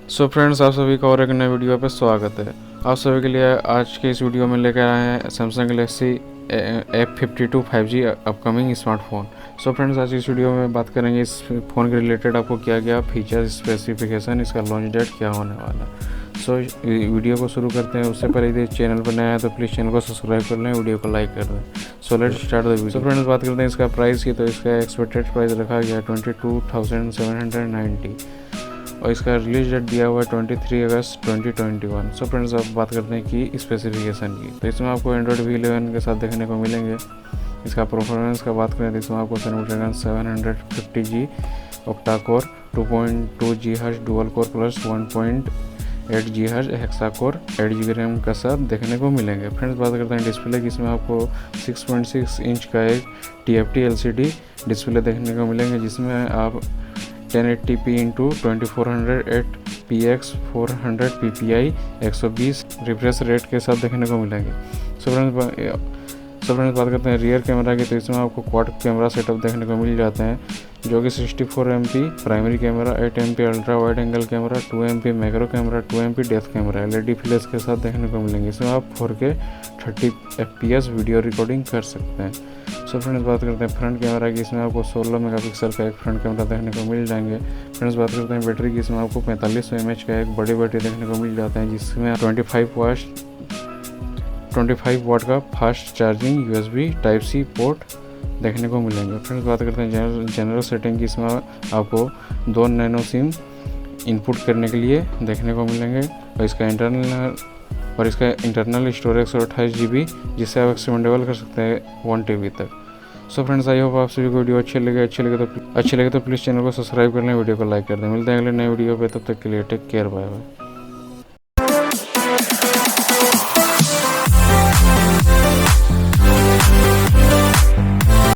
So friends, आप सभी का और एक नए वीडियो पे स्वागत है। आप सभी के लिए आज के इस वीडियो में लेकर आए हैं Samsung Galaxy F52 5G upcoming smartphone. So friends, आज इस वीडियो में बात करेंगे इस फ़ोन के रिलेटेड आपको क्या क्या फीचर स्पेसिफिकेशन, इसका लॉन्च डेट क्या होने वाला। सो वीडियो को शुरू करते हैं। उससे पहले यदि चैनल पर नया है तो प्लीज़ चैनल को सब्सक्राइब कर लें, वीडियो को लाइक कर दें। So let's start the video. So friends, बात करते हैं इसका प्राइस की। तो इसका एक्सपेक्टेड प्राइस रखा गया 22,790 और इसका रिलीज डेट दिया हुआ है 23 अगस्त 2021। सो फ्रेंड्स, अब बात करते हैं कि स्पेसिफिकेशन की। तो इसमें आपको एंड्रॉयड V11 के साथ देखने को मिलेंगे। इसका परफॉर्मेंस का बात करें तो इसमें आपको Snapdragon 750G octa core, 2.2 GHz dual core plus 1.8 GHz hexa core, 8GB RAM का साथ देखने को मिलेंगे। फ्रेंड्स, बात करते हैं डिस्प्ले की। इसमें आपको 6.6 इंच का एक TFT LCD डिस्प्ले देखने को मिलेंगे, जिसमें आप 1080p × 2400 8px 400 ppi 120 refresh rate के साथ देखने को मिलेंगे। सो फ्रेंड्स, बात करते हैं रियर कैमरा की। तो इसमें आपको क्वाड कैमरा सेटअप देखने को मिल जाते हैं, जो कि 64 MP primary camera, 8 MP ultra wide angle camera, 2 MP macro camera, 2 MP depth camera LED flash के साथ देखने को मिलेंगे। इसमें आप 4K 30 FPS वीडियो रिकॉर्डिंग कर सकते हैं। सो फ्रेंड्स, बात करते हैं फ्रंट कैमरा की। इसमें आपको 16 मेगापिक्सल का एक फ्रंट कैमरा देखने को मिल जाएंगे। फ्रेंड्स, बात करते हैं बैटरी की। इसमें आपको 4500 mAh का एक बड़ी बैटरी देखने को मिल जाता है, जिसमें 25 वाट का fast charging USB Type-C port देखने को मिलेंगे। फ्रेंड्स, बात करते हैं जनरल सेटिंग की। इसमें आपको 2 नैनो सिम इनपुट करने के लिए देखने को मिलेंगे और इसका इंटरनल स्टोरेज 128 GB, जिससे आप एक्सपेंडेबल कर सकते हैं 1 TB तक। सो फ्रेंड्स, आई होप आप सभी को वीडियो अच्छे लगे तो प्लीज़ चैनल को सब्सक्राइब कर लें, वीडियो को लाइक कर दें। मिलते हैं अगले नए वीडियो पे, तब तक के लिए टेक केयर, बाय बाय।